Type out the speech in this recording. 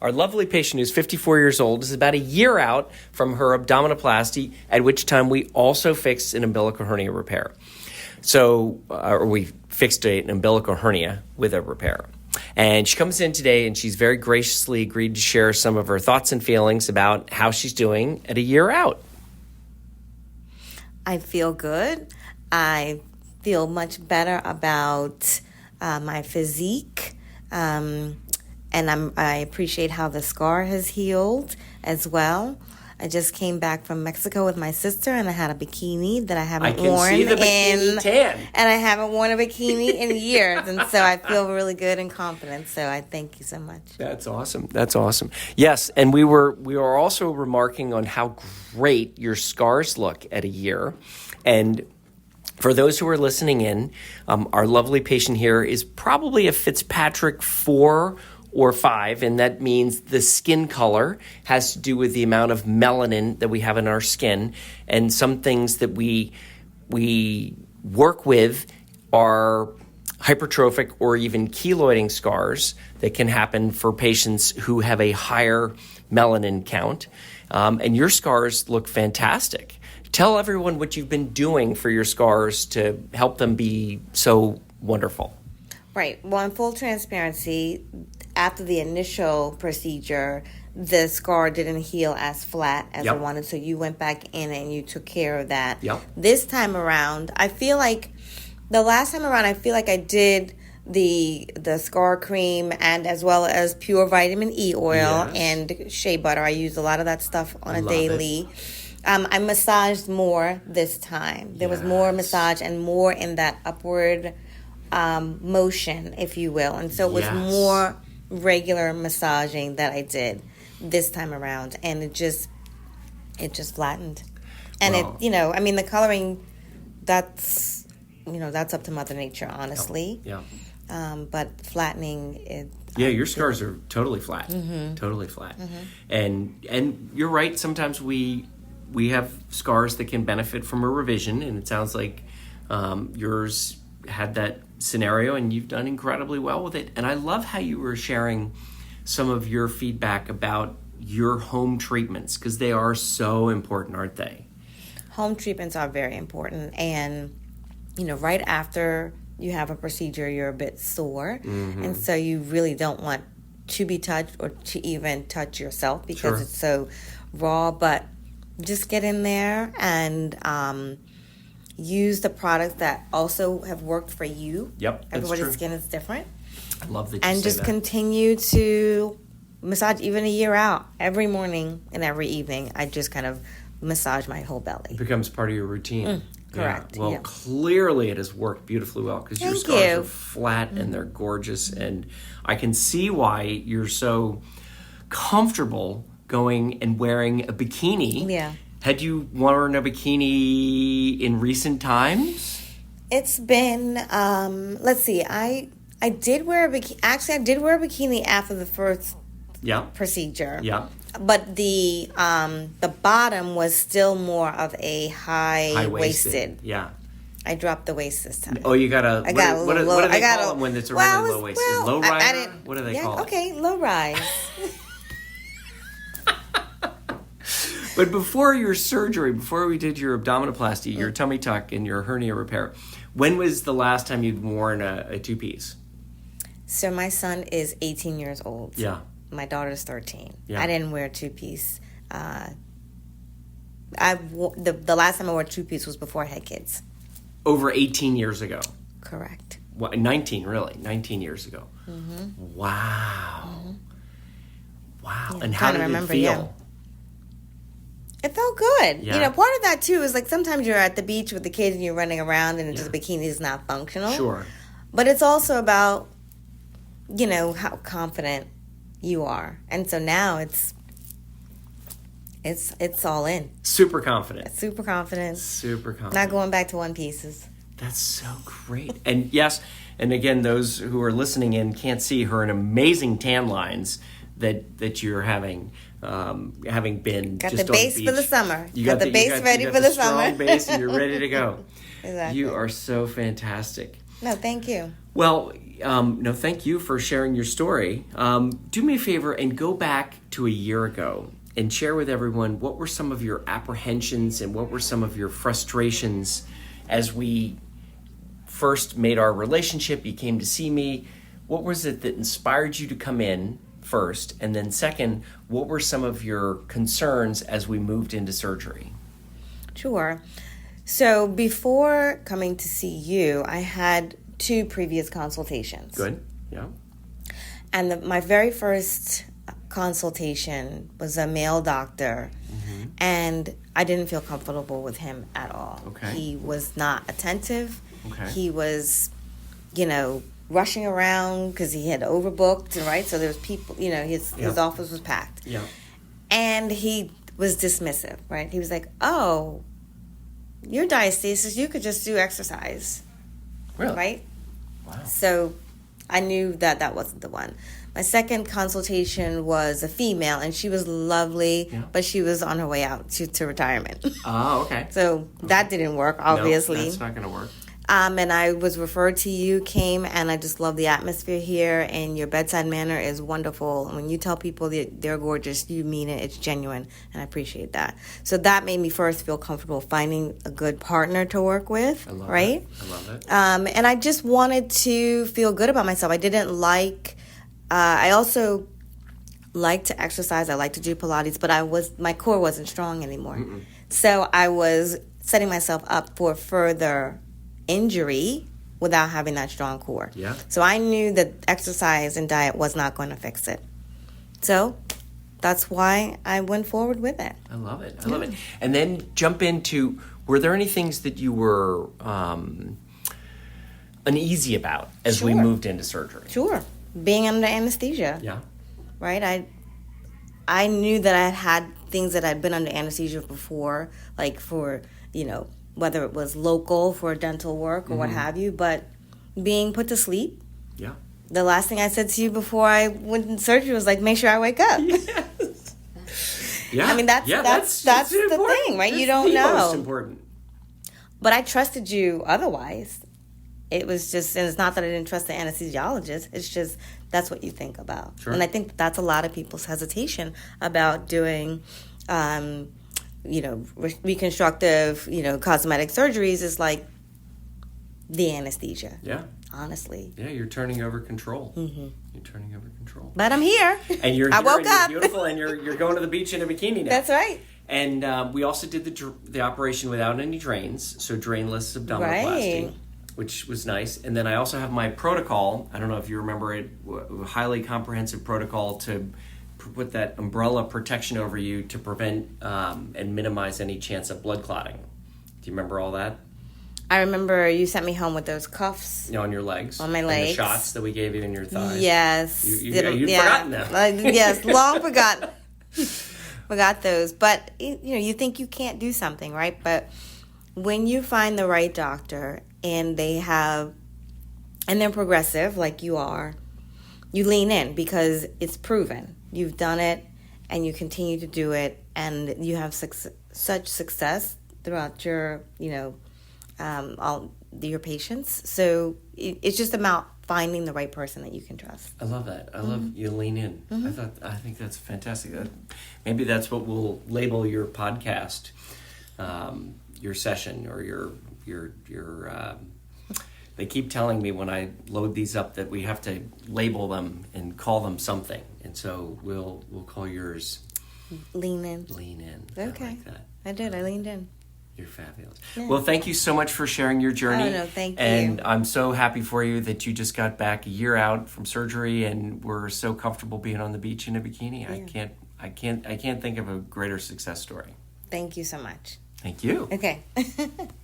Our lovely patient, who's 54 years old, is about a year out from her abdominoplasty, at which time we also fixed an umbilical hernia repair. So, or we fixed an umbilical hernia with a repair. And she comes in today and she's very graciously agreed to share some of her thoughts and feelings about how she's doing at a year out. I feel good. I feel much better about my physique. And I appreciate how the scar has healed as well. I just came back from Mexico with my sister, and I had a bikini that I haven't worn. I can see the bikini tan. And I haven't worn a bikini in years, and so I feel really good and confident. So I thank you so much. That's awesome. That's awesome. Yes, and we were also remarking on how great your scars look at a year, and for those who are listening in, our lovely patient here is probably a Fitzpatrick 4 or 5, and that means the skin color has to do with the amount of melanin that we have in our skin, and some things that we work with are hypertrophic or even keloiding scars that can happen for patients who have a higher melanin count, and your scars look fantastic. Tell everyone what you've been doing for your scars to help them be so wonderful. Right. Well, in full transparency, after the initial procedure, the scar didn't heal as flat as I wanted, so you went back in and you took care of that. Yep. This time around, I feel like the last time around, I feel like I did the scar cream and as well as pure vitamin E oil and shea butter. I use a lot of that stuff on a daily. I massaged more this time. There was more massage and more in that upward motion, if you will. And so it was more regular massaging that I did this time around, and it just flattened. And the coloring, that's up to Mother Nature, honestly. But flattening it. Yeah, your scars are totally flat. Totally flat. And you're right, sometimes we have scars that can benefit from a revision, and it sounds like yours had that scenario, and you've done incredibly well with it. And I love how you were sharing some of your feedback about your home treatments, because they are so important, aren't they? Home treatments are very important, and right after you have a procedure, you're a bit sore, and so you really don't want to be touched or to even touch yourself because it's so raw. But just get in there and use the products that also have worked for you. Yep, everybody's skin is different. I love that you and say just that. Continue to massage even a year out. Every morning and every evening, I just kind of massage my whole belly. It becomes part of your routine. Correct. Yeah. Well, clearly it has worked beautifully well, because your scars are flat and they're gorgeous, and I can see why you're so comfortable going and wearing a bikini. Yeah. Had you worn a bikini in recent times? It's been, let's see, I did wear a bikini. Actually, I did wear a bikini after the first procedure. Yeah. But the bottom was still more of a high-waisted. Yeah. I dropped the waist this time. Oh, you got a... I got a little low. What do they call it when it's a really low waist? Low rider? What do they call it? Okay, low rise. But before your surgery, before we did your abdominoplasty, your tummy tuck, and your hernia repair, when was the last time you'd worn a two-piece? So my son is 18 years old. Yeah. My daughter's 13. Yeah. I didn't wear a two-piece. The last time I wore a two-piece was before I had kids. Over 18 years ago? Correct. 19, really? 19 years ago. Mm-hmm. Wow. Mm-hmm. Wow. Yeah, and how did it feel? Yeah. It felt good. Yeah. Part of that, too, is like sometimes you're at the beach with the kids and you're running around and the bikini is not functional. Sure. But it's also about, how confident you are. And so now it's all in. Super confident. Super confident. Super confident. Not going back to one pieces. That's so great. And yes, and again, those who are listening in can't see her in amazing tan lines that you're having been got just the base on the for the summer. You got the base ready for the summer. Strong base, and you're ready to go. Exactly. You are so fantastic. No, thank you. Well, No, thank you for sharing your story. Do me a favor and go back to a year ago and share with everyone what were some of your apprehensions and what were some of your frustrations as we first made our relationship. You came to see me. What was it that inspired you to come in first? And then second, what were some of your concerns as we moved into surgery? Sure. So before coming to see you, I had 2 previous consultations. Good. Yeah. And my very first consultation was a male doctor, and I didn't feel comfortable with him at all. Okay. He was not attentive. Okay. He was, rushing around because he had overbooked, right? So there was people, his office was packed. Yeah. And he was dismissive, right? He was like, oh, your diastasis, you could just do exercise. Really? Right? Wow. So I knew that wasn't the one. My second consultation was a female, and she was lovely, but she was on her way out to retirement. Oh, okay. So that didn't work, obviously. No, that's not going to work. And I was referred to you, came, and I just love the atmosphere here, and your bedside manner is wonderful. And when you tell people that they're gorgeous, you mean it. It's genuine, and I appreciate that. So that made me first feel comfortable finding a good partner to work with, right? I love it. And I just wanted to feel good about myself. I didn't like... I also like to exercise. I like to do Pilates, but my core wasn't strong anymore. So I was setting myself up for further injury without having that strong core. Yeah. So I knew that exercise and diet was not going to fix it. So that's why I went forward with it. I love it. I love it. And then jump into, were there any things that you were uneasy about as we moved into surgery? Sure. Being under anesthesia. Yeah. Right? I knew that I had things that I'd been under anesthesia before, like for, whether it was local for dental work or what have you, but being put to sleep. Yeah. The last thing I said to you before I went in surgery was like, make sure I wake up. Yes. Yeah. I mean, that's the thing, right? You don't know. Most important. But I trusted you otherwise. It was just, and it's not that I didn't trust the anesthesiologist. It's just, that's what you think about. Sure. And I think that's a lot of people's hesitation about doing, reconstructive, cosmetic surgeries is like the anesthesia. Yeah. Honestly. Yeah, you're turning over control. You're turning over control. But I'm here. And you're I here woke and you're up. beautiful, and you're going to the beach in a bikini now. That's right. And we also did the operation without any drains, so drainless abdominoplasty. Right. Which was nice. And then I also have my protocol. I don't know if you remember it, a highly comprehensive protocol to put that umbrella protection over you to prevent and minimize any chance of blood clotting. Do you remember all that? I remember you sent me home with those cuffs. On your legs. On my and legs. the shots that we gave you in your thighs. Yes. You'd forgotten them. Yes, long forgotten. Forgot those. But, you think you can't do something, right? But when you find the right doctor and they're progressive like you are, you lean in because it's proven. You've done it and you continue to do it, and you have such success throughout your, all your patients. So it's just about finding the right person that you can trust. I love that. I love you lean in. I think that's fantastic. Maybe that's what we'll label your podcast, your session, or your they keep telling me when I load these up that we have to label them and call them something, and so we'll call yours Lean in. Lean in. Okay. I like that. I did. I leaned in. You're fabulous. Yeah. Well, thank you so much for sharing your journey. Oh, no, thank you. And I'm so happy for you that you just got back a year out from surgery and were so comfortable being on the beach in a bikini. Yeah. I can't think of a greater success story. Thank you so much. Thank you. Okay.